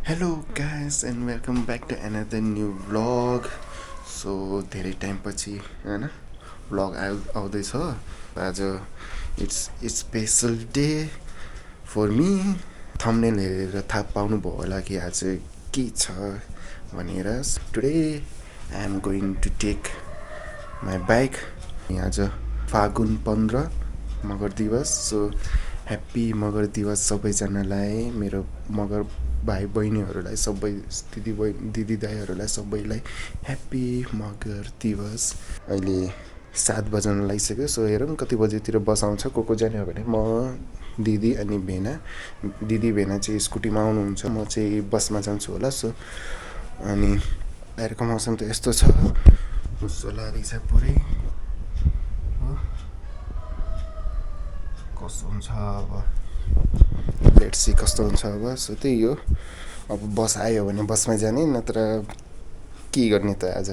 Hello guys and welcome back to another new vlog. So धेरै टाइमपछि होइन vlog आउँदैछ आज। It's special day for me. Thumbnail हेरेर थाहा पाउनुभयो होला कि आज के छ भनेर। Today I am going to take my bike. आज फागुन 15 मगर दिवस। सो ह्याप्पी मगर दिवस सबैजनालाई, मेरो मगर भाइ बहिनीहरूलाई, सबै दिदी दाईहरूलाई सबैलाई ह्याप्पी मगर दिवस। अहिले 7 बज्न लागिसक्यो। सो हेरौँ कति बजीतिर बस आउँछ। को जाने हो भने म, दिदी अनि भेना। दिदी भेना चाहिँ स्कुटीमा आउनुहुन्छ, म चाहिँ बसमा जान्छु होला। सो अनि बाहिरको मौसम त यस्तो छ, हुस्सो लागेको छ पुरै हो। कस्तो हुन्छ अब, लेट्स सी कस्तो हुन्छ अब। सो त्यही हो, अब बस आयो भने बसमा जाने, नत्र के गर्ने त आज।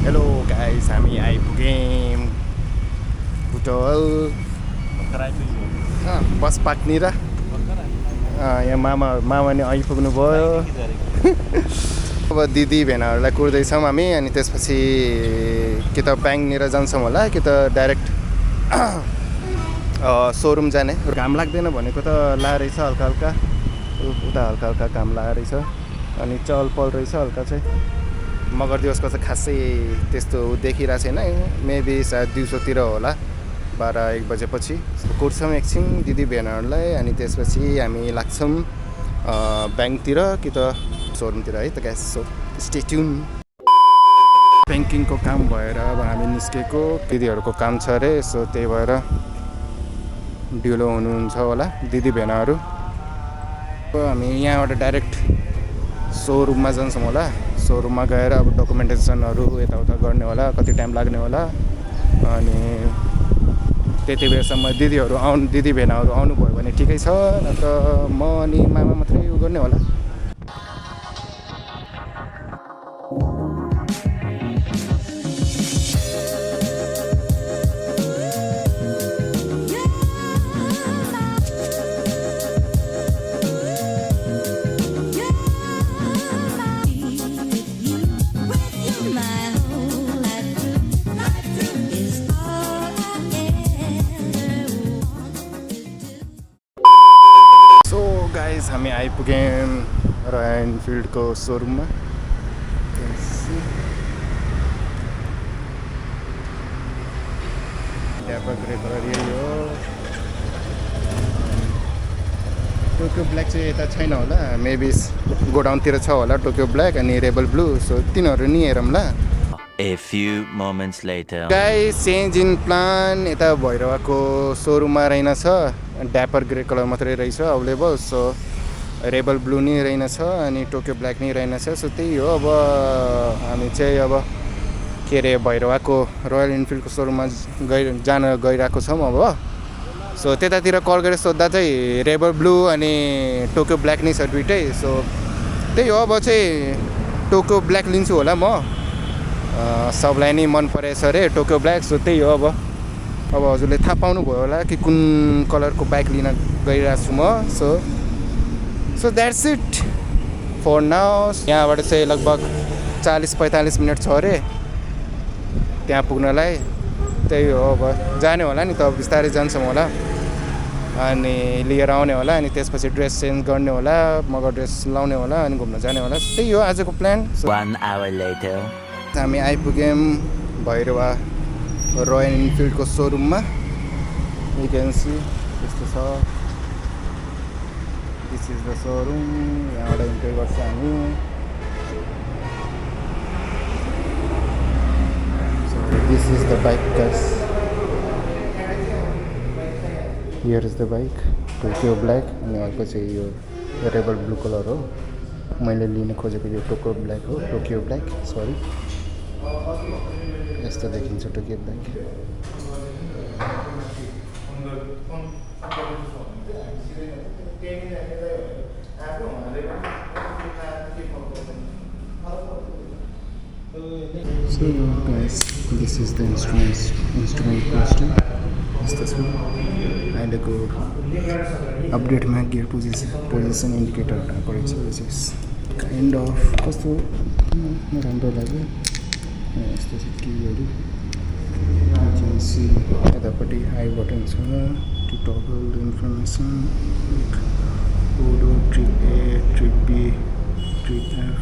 हेलो गाइस, हामी आइपुग्यौँ बुटवल बस पार्कनिर। यहाँ मामा नि आइपुग्नु भयो। अब दिदी भेनाहरूलाई कुर्दैछौँ हामी। अनि त्यसपछि कि त ब्याङ्कनिर जान्छौँ होला, कि त डाइरेक्ट सोरुम जाने। घाम लाग्दैन भनेको त रहेछ हल्का हल्का, उता हल्का हल्का घाम रहेछ। अनि चहल पहल रहेछ हल्का चाहिँ। मगर दिवसको चाहिँ खासै त्यस्तो देखिरहेको छैन। मेबी सायद दिउँसोतिर होला, 12-1 बजेपछि कुर्छौँ एकछिन दिदी भेनाहरूलाई। अनि त्यसपछि हामी लाग्छौँ ब्याङ्कतिर कि त सोरुमतिर है त ग्यास। So stay tune. ब्याङ्किङको काम भएर अब हामी निस्केको। दिदीहरूको काम छ अरे, सो त्यही भएर ढिलो हुनुहुन्छ होला दिदी भेनाहरू। हामी यहाँबाट डाइरेक्ट सोरुममा जान्छौँ होला। सोरुममा गएर अब डकुमेन्टेसनहरू यताउता गर्ने होला, कति टाइम लाग्ने होला। अनि त्यति बेरसम्म दिदी भेनाहरू आउनुभयो भने ठिकै छ, नत्र म अनि मामा मात्रै गर्ने होला। गाइस हामी आइपुग्यौँ रोयल इनफिल्डको सोरुममा। ड्यापर ग्रे कलर यही हो। टोक्यो ब्ल्याक चाहिँ यता छैन होला, मेबी गोडाउनतिर छ होला टोक्यो ब्ल्याक अनि रेबल ब्लू। सो तिनीहरू नि हेरौँ ल। A few moments later. Guys change in plan यता भैरवाको सोरुममा रहेनछ। ड्यापर ग्रे कलर मात्रै रहेछ अभाइलेबल। सो रेबल ब्लू नि रहेनछ अनि टोक्यो ब्ल्याक नि रहेनछ। सो त्यही हो, अब हामी चाहिँ अब के अरे भैरवाको रोयल इनफिल्डको सोरुममा जान गइरहेको छौँ अब। सो त्यतातिर कल गरेर सोद्धा चाहिँ रेबल ब्लू अनि टोक्यो ब्ल्याक नै छ दुइटै। सो त्यही हो, अब चाहिँ टोक्यो ब्ल्याक लिन्छु होला म। सबलाई नै मन परेछ अरे टोक्यो ब्ल्याक। सो त्यही हो, अब हजुरले थाहा पाउनुभयो होला कि कुन कलरको बाइक लिन गइरहेको छु म। So that's it for now. यहाँबाट चाहिँ लगभग 40-45 मिनट छ अरे त्यहाँ पुग्नलाई। त्यही हो, अब जाने होला नि त, बिस्तारै जान्छौँ होला। अनि लिएर आउने होला, अनि त्यसपछि ड्रेस चेन्ज गर्ने होला, मगर ड्रेस लाउने होला, अनि घुम्न जाने होला। त्यही हो आजको प्लान। 1 hour later. हामी आइपुग्यौँ Bhairahawa royal इनफिल्डको सोरुममा। You can C यस्तो छ। This is the showroom. यहाँबाट इन्टर गर्छ हामी। This is the bike guys. Here is the bike Tokyo black. अनि अर्को चाहिँ यो रेबल ब्लू कलर हो। मैले लिन खोजेको यो टोक्यो ब्ल्याक हो, टोक्यो ब्ल्याक सरी। यस्तो देखिन्छ टोक्यो black. So guys, this is the instrument cluster. यस्तो छ अहिलेको अपडेटमा गियर पोजिसन इन्डिकेटर आएको रहेछ विच इज काइन्ड अफ कस्तो राम्रो लाग्यो यस्तो छ कीहरू यतापट्टि हाई बटन छ to toggle information odo trip A trip B trip F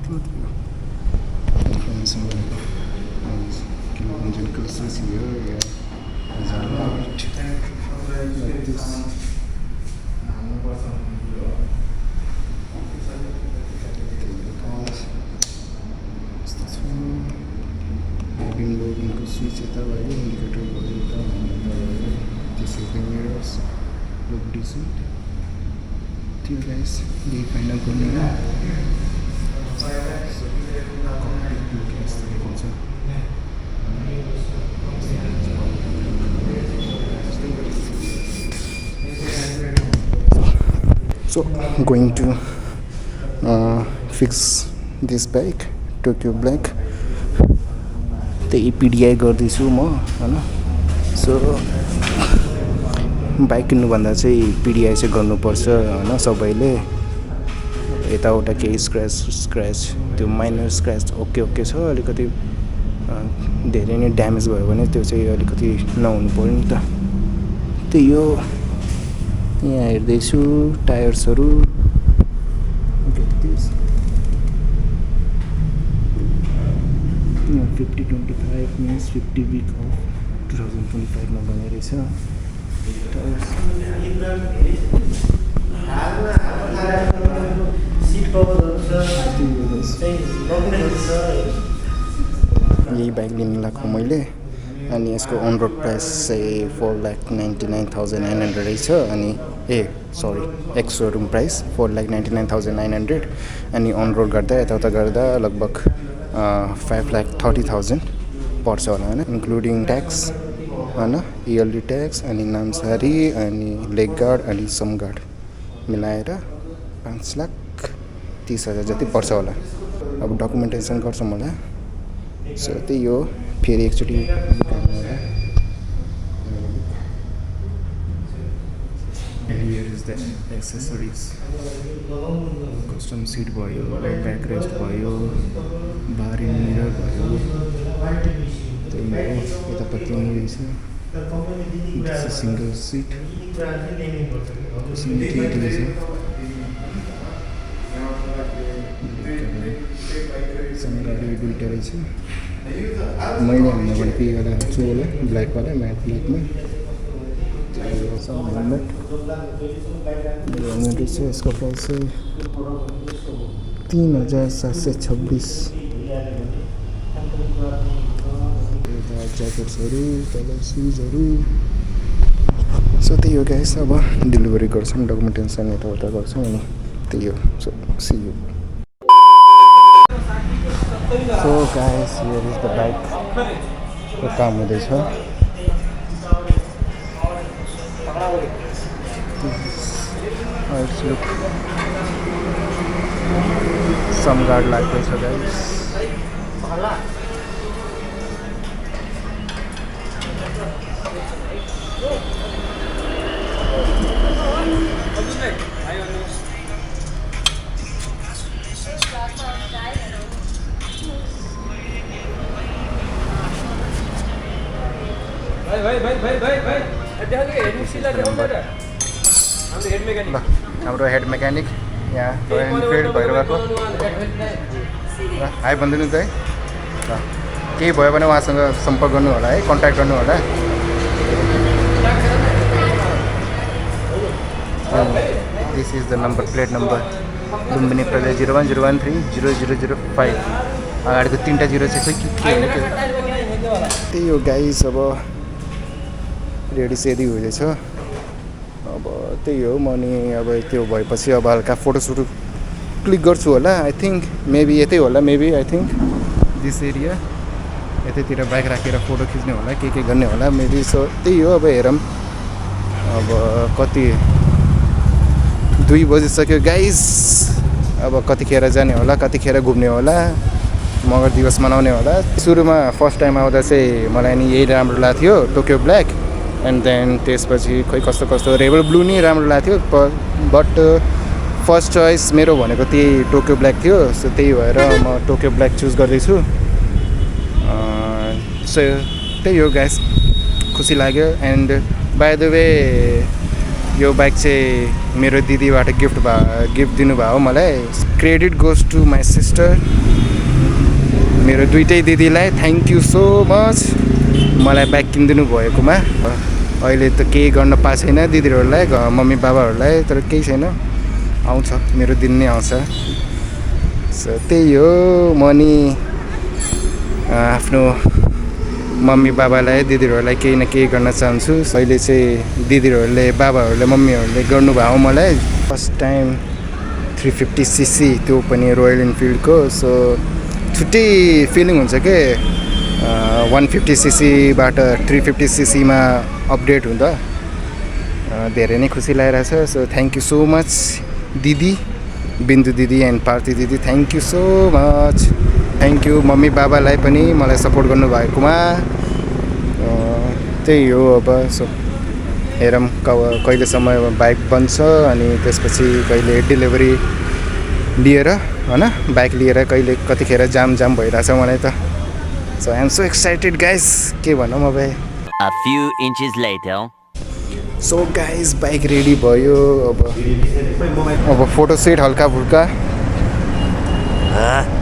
त्यति मात्रै हो इन्फर्मेसन गरेको engine closes here, yeah, there's a light like this. This one, beam loading को switch यता भयो, indicator भयो यता भयो. This is the mirrors, look decent. Till guys, the final corner. So going to fix this bike Tokyo Black त्यही PDI गर्दैछु म हैन सो बाइक किन्नुभन्दा चाहिँ PDI चाहिँ गर्नुपर्छ हैन सबैले यताउता केही स्क्रैच त्यो माइनर स्क्रैच ओके छ अलिकति धेरै नै ड्यामेज भयो भने त्यो चाहिँ अलिकति नहुनु पर्यो नि त त्यही हो यहाँ हेर्दैछु टायर्सहरू यहाँ 50-25 means 50 week of 2025 मा बने रहेछ टायर्स यही बाइक लिन लाग्यो मैले अनि यसको अन रोड प्राइस चाहिँ 4,99,900 रहेछ अनि एक्स सोरुम प्राइस 4,99,900 अनि अन रोड गर्दा यताउता गर्दा लगभग 5,30,000 पर्छ होला हैन इन्क्लुडिङ ट्याक्स हैन इयरली ट्याक्स अनि नामसारी अनि लेग गार्ड अनि सम गार्ड मिलाएर 5,30,000 जति पर्छ होला अब डकुमेन्टेसन गर्छौँ होला सो त्यही हो फेरि एकचोटि here is the accessories custom seat भयो backrest भयो bar and mirror भयो त्यही हो यतापट्टि नि रहेछ this is single seat गाडी दुईटा रहेछ मैले हाल्नु भने त्यही वाला छु होला ब्ल्याक वाला म्याट ब्ल्याकमा हेलमेट रहेछ यसको प्राइस चाहिँ 3,726 ज्याकेट्सहरू तल सुजहरू सो त्यही हो गाइस अब डेलिभरी गर्छौँ डकुमेन्टेसन यताउता गर्छौँ अनि त्यही हो so see you so guys here is the bike काम हुँदैछ Let's look. Some guard like this, guys. हाम्रो हेड मेकानिक यहाँ रोयल इनफिल्ड भैरवाको हाई भनिदिनु त है केही भयो भने उहाँसँग सम्पर्क गर्नु होला है कन्ट्याक्ट गर्नु होला this is the number plate number Lumbini प्रदेश 010130005 अगाडिको 3टा 0 चाहिँ खोइ के हो त्यही हो गाइस अब रेडी सेडी हुँदैछ अब त्यही हो म नि अब त्यो भएपछि अब हल्का फोटोसुट क्लिक गर्छु होला आई थिङ्क मेबी यतै होला maybe I think this area यतैतिर बाइक राखेर फोटो खिच्ने होला के गर्ने होला मेबी सो त्यही हो अब हेरौँ अब कति 2 बजिसक्यो गाइस अब कतिखेर जाने होला कतिखेर घुम्ने होला मगर दिवस मनाउने होला सुरुमा फर्स्ट टाइम आउँदा चाहिँ मलाई नि यही राम्रो लाग्थ्यो टोकियो ब्ल्याक एन्ड देन त्यसपछि खोइ कस्तो कस्तो रेबल ब्लू नै राम्रो लाग्थ्यो बट फर्स्ट चोइस मेरो भनेको त्यही टोक्यो ब्ल्याक थियो सो त्यही भएर म टोक्यो ब्ल्याक चुज गर्दैछु सो त्यही हो गाइस खुसी लाग्यो एन्ड बाई द वे यो बाइक चाहिँ मेरो दिदीबाट गिफ्ट दिनुभयो हो मलाई credit goes to my sister मेरो दुइटै दिदीलाई थ्याङ्क यू सो मच मलाई बाइक किनिदिनु भएकोमा अहिले त केही गर्न पाएको छैन दिदीहरूलाई मम्मी बाबाहरूलाई तर केही छैन आउँछ मेरो दिन नै आउँछ सो त्यही हो म नि आफ्नो मम्मी बाबालाई दिदीहरूलाई केही न केही गर्न चाहन्छु अहिले चाहिँ दिदीहरूले बाबाहरूले मम्मीहरूले गर्नुभयो मलाई फर्स्ट टाइम 350cc त्यो पनि रोयल इनफिल्डको सो छुट्टै फिलिङ हुन्छ के 150cc-बाट 350cc-मा अपडेट हुँदा धेरै नै खुसी लागिरहेछ so thank you so much दिदी बिन्दु दिदी एन्ड पार्ती दिदी thank you so much thank you mummy बाबालाई पनि मलाई सपोर्ट गर्नुभएकोमा त्यही हो अब सो हेरौँ कहिलेसम्म बाइक बन्छ अनि त्यसपछि कहिले डेलिभरी लिएर होइन बाइक लिएर कहिले कतिखेर जाम भइरहेछ मलाई त so I am so excited guys के भनौँ अब A few inches later. So guys bike ready भयो अब फोटो सेट हल्का फुल्का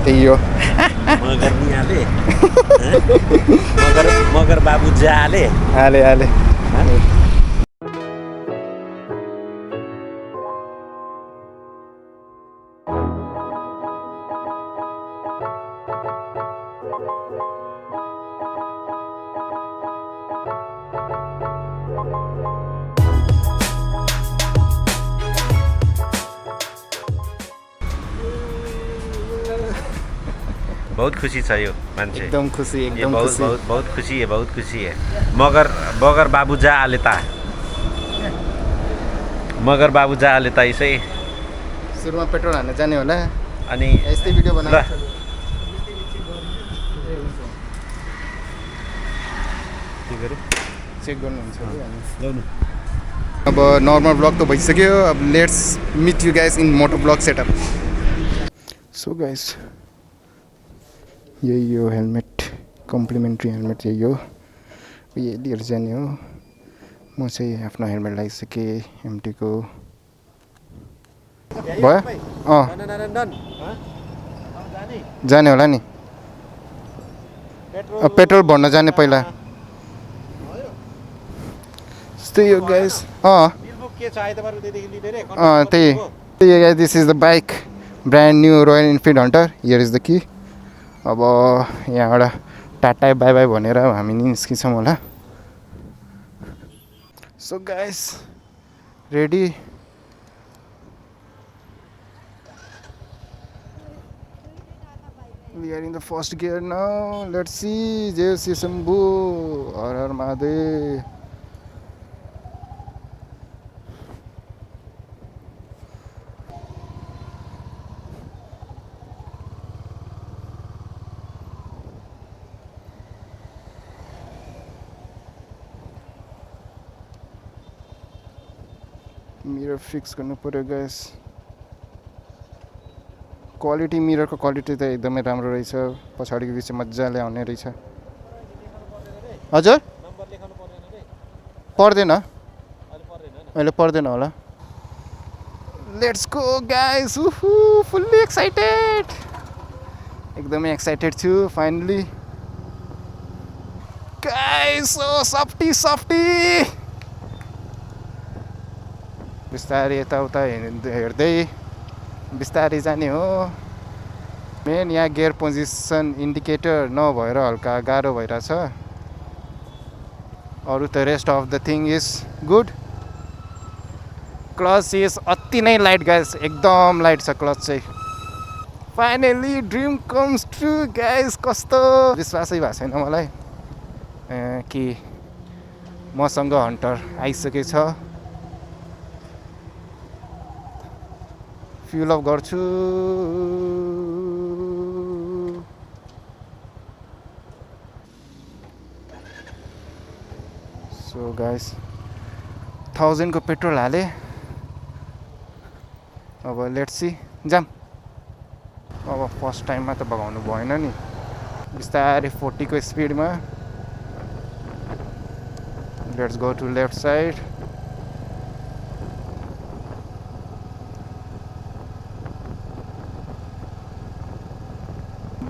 त्यही हो मगर बाबु जाले आले बहुत खुशी छ यो मान्छे एकदम खुसी ये एकदम बहुत खुसी बहुत बहुत खुशी है बहुत खुशी है मगर बाबु जा आले ता मगर बाबु जा आले ता यसै सुरुमा पेट्रोल हाल्न जाने होला अनि यस्तै भिडियो ल बनाउँछ के गरे चेक गर्नुहुन्छ कि अनि ल्याउनु अब नर्मल ब्लग त भइसक्यो अब let's meet you guys in moto vlog setup so guys यही हो हेलमेट कम्प्लिमेन्ट्री हेलमेट यही हो यही लिएर जाने हो म चाहिँ आफ्नो हेलमेट लगाइसकेँ एमटीको भयो जाने होला नि पेट्रोल भर्न जाने पहिला त्यही हो गाइस त्यही this is the bike brand new royal Enfield hunter here is the key अब यहाँबाट टाटा बाई बाई भनेर हामी निस्किन्छौँ होला so guys ready we are in the first gear now let's see jai Shri Shambhu har har Mahadev mirror fix गर्नु पर्यो guys quality मिररको quality त एकदमै राम्रो रहेछ पछाडिको बिच मजाले आउने रहेछ हजुर पर्दैन अहिले पर्दैन होला let's go guys fully excited एकदमै एक्साइटेड छु फाइनली गाइस सफ्टी बिस्तारै यताउता हेर्दै बिस्तारै जाने हो मेन यहाँ गियर पोजिसन इन्डिकेटर नभएर हल्का गाह्रो भइरहेछ अरू त rest of the thing is good clutch is अति नै लाइट गाइस एकदम लाइट छ क्लच चाहिँ finally dream comes true guys कस्तो विश्वासै भएको छैन मलाई कि मसँग हन्टर आइसकेछ फ्युल अफ गर्छु सो सो गाइस 1000 को पेट्रोल हाले अब लेट्स सी जाम अब फर्स्ट टाइममा त भगाउनु भएन नि बिस्तारै 40 को स्पिडमा let's go to left side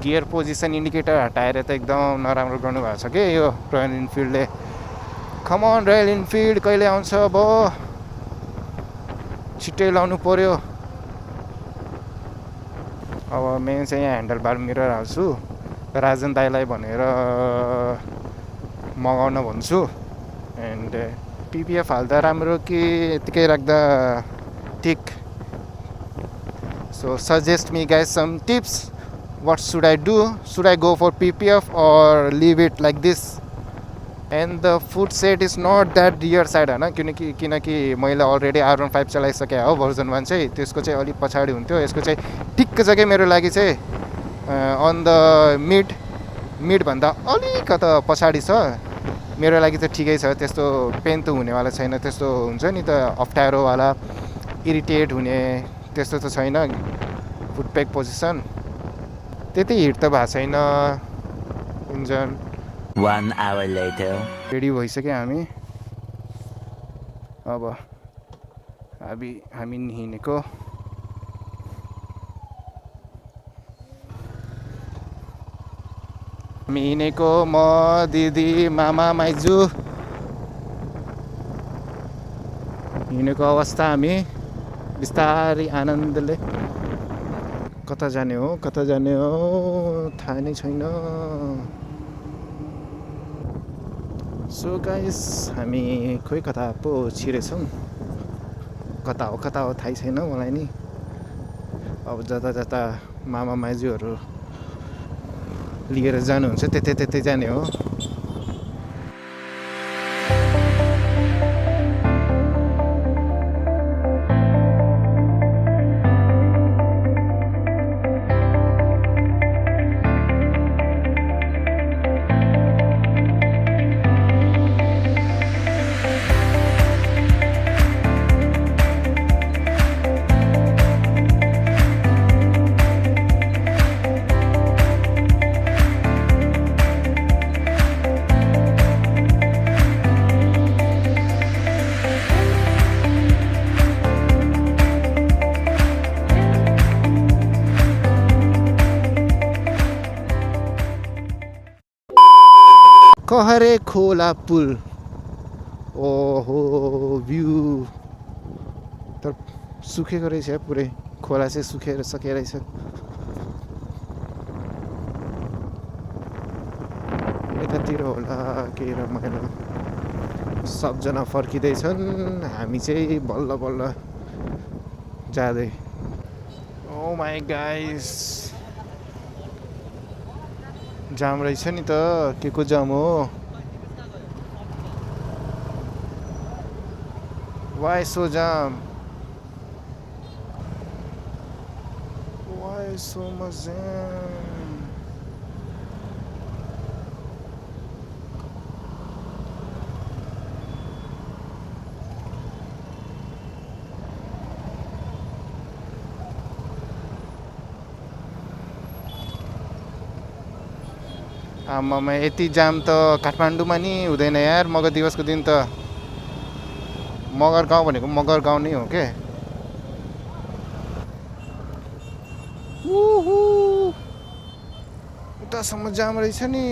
gear position indicator हटाएर त एकदम नराम्रो गर्नुभएको छ के यो रोयल इनफिल्डले कम अन रोयल इनफिल्ड कहिले आउँछ अब छिट्टै लाउनु पर्यो अब मेन चाहिँ यहाँ ह्यान्डल बार मिरर हाल्छु राजन दाइलाई भनेर मगाउन भन्छु एन्ड पिपिएफ हाल्दा राम्रो कि यतिकै राख्दा ठिक so suggest me guys some tips what should I do? Should I go for PPF or leave it like this? And the foot set is not that rear side हैन किनकि मैले अलरेडी R15 चलाइसकेँ हो version 1 चाहिँ त्यसको चाहिँ अलिक पछाडि हुन्थ्यो यसको चाहिँ ठिक्क छ के मेरो लागि चाहिँ अन द मिड भन्दा अलिकता पछाडि छ मेरो लागि त ठिकै छ त्यस्तो पेन त हुनेवाला छैन त्यस्तो हुन्छ नि त अप्ठ्यारोवाला इरिटेट हुने त्यस्तो त छैन फुटपेक पोजिसन त्यति हिट त भएको छैन इन्जन 1 hour later रेडी भइसक्यो अब हामी हिँडेको म दिदी मामा माइजू हिँडेको अवस्था हामी बिस्तारै आनन्दले कता जाने हो थाहा नै छैन सो गाइस हामी खोइ कता पो छिरेछौँ कता हो थाहै छैन मलाई नि अब जता मामा माइजूहरू लिएर जानुहुन्छ त्यतै जाने हो कहरे खोला पुल ओहो भ्यू तर सुकेको रहेछ पुरै खोला चाहिँ सुकेर सकेको रहेछ यतातिर होला केही रमाइलो सबजना फर्किँदैछन् हामी चाहिँ बल्ल जाँदै ओ माई गाइस जाम रहेछ नि त के को जाम हो Why so jam? Why so much jam? आमामा यति जाम त काठमाडौँमा नि हुँदैन यार मगर दिवसको दिन त मगर गाउँ भनेको मगर गाउँ नै हो के उतासम्म जाम रहेछ नि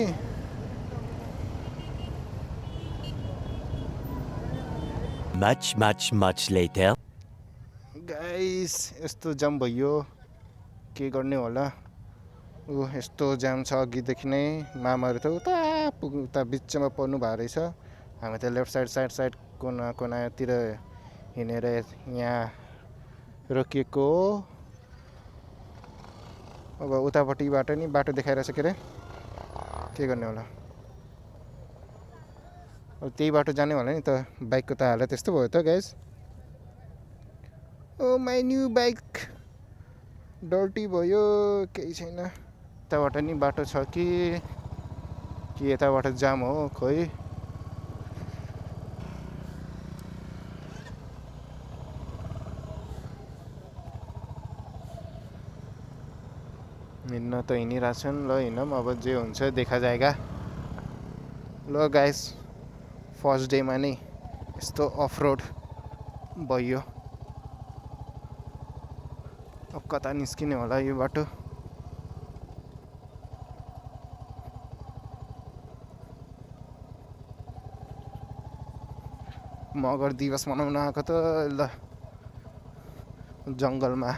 Much later गाइस यस्तो जाम भयो के गर्ने होला यस्तो जाम छ अघिदेखि नै मामाहरू त उता बिचमा पर्नु भएको रहेछ हामी त लेफ्ट साइड कोनातिर हिँडेर यहाँ रोकिएको अब उतापट्टिबाट नि बाटो देखाइरहेछ के अरे के गर्ने होला अब त्यही बाटो जाने होला नि त बाइकको त हालत त्यस्तो भयो त guys oh my new bike dirty भयो केही छैन यताबाट नि बाटो छ कि यताबाट जाम हो खोइ हिँड्न त हिँडिरहेछन् ल हिँडौँ अब जे हुन्छ देखा जाएगा ल गाइस फर्स्ट डेमा नै यस्तो अफ रोड भयो अब कता निस्किने होला यो बाटो मगर दिवस मनाउन आएको त ल जङ्गलमा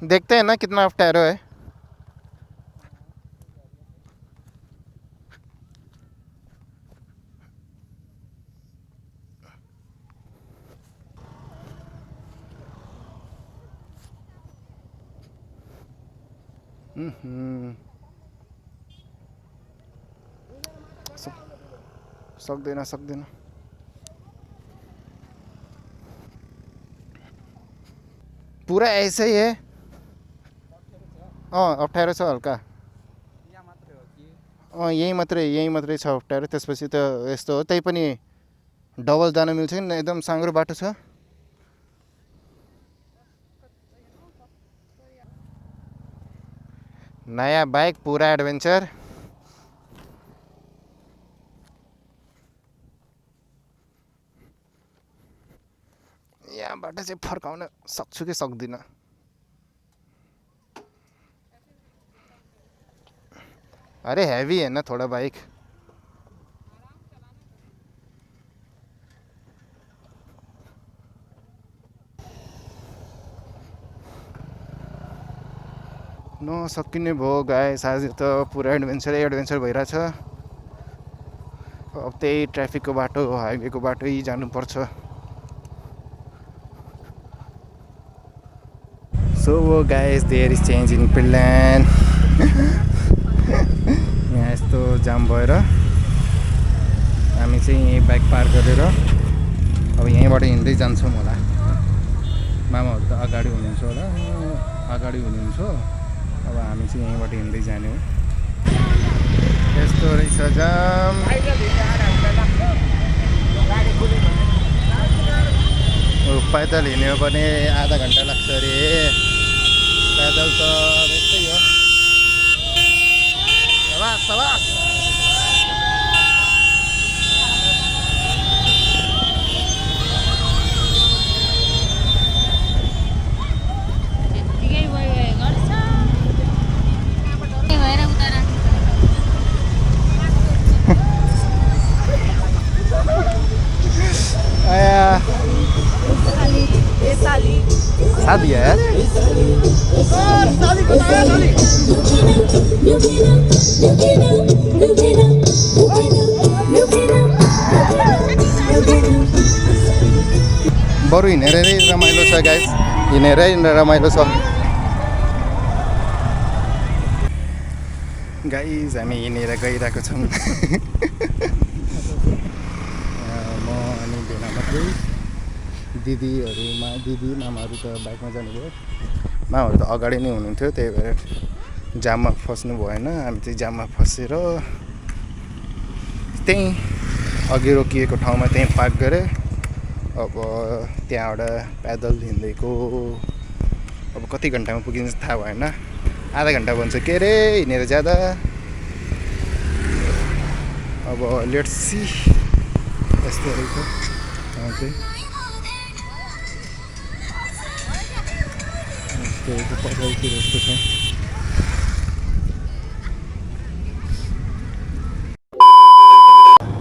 देखते हैं ना कितना अफ्टारो है सक्दैन पूरा ऐसे ही है अप्ठ्यारो छ हल्का यही मात्रै छ अप्ठ्यारो त्यसपछि त यस्तो हो त्यही पनि डबल जान मिल्छ नि एकदम साँघुरो बाटो छ नयाँ बाइक पूरा एडभेन्चर यहाँबाट चाहिँ फर्काउन सक्छु कि सक्दिनँ अरे हैवी है ना थोड़ा बाइक नसकिने भयो गाइस आज त पुरा एडभेन्चर भइरहेछ अब त्यही ट्राफिकको बाटो हाइवेको बाटै जानुपर्छ so guys there is change in plan यहाँ यस्तो जाम भएर हामी चाहिँ यहीँ बाइक पार्क गरेर अब यहीँबाट हिँड्दै जान्छौँ होला मामाहरू त अगाडि हुनुहुन्छ होला अब हामी चाहिँ यहीँबाट हिँड्दै जाने हो यस्तो रहेछ जाम पैदल हिँड्यो भने आधा घन्टा लाग्छ अरे पैदल त यस्तै हो सबास शादी है बरु हिँडेरै रमाइलो छ गाइस हिँडेरै रमाइलो छ गाइस हामी हिँडेर गइरहेको छौँ म अनि भेना मात्रै दिदी मामाहरू त बाइकमा जानुभयो मामाहरू त अगाडि नै हुनुहुन्थ्यो त्यही भएर जाममा फस्नु भएन हामी चाहिँ जाममा फसेर त्यहीँ अघि रोकिएको ठाउँमा त्यहीँ पार्क गरेँ अब त्यहाँबाट पैदल हिँडेको अब कति घन्टामा पुगिन्छ थाहा भएन आधा घन्टा भन्छ के अरे हिँडेर जाँदा अब लेट्स सी यस्तो रहेछ चाहिँ पछाडितिर यस्तो छ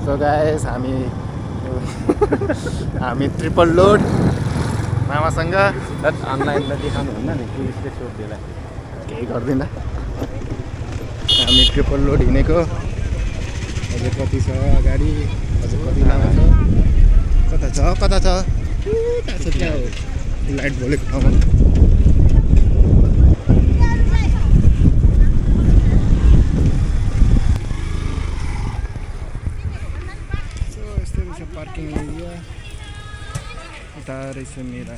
सो गाइस हामी ट्रिपल लोड मामासँग अनलाइनमा देखाउनु हुन्न नि पुलिसले सोध्देला केही गर्दैन हामी ट्रिपल लोड हिँडेको अझ कति छ अगाडि अझ कति लामो छ कता छ त्यहाँ लाइट बोलेको ठाउँमा पार्किङ एरिया उता रहेछ मेरा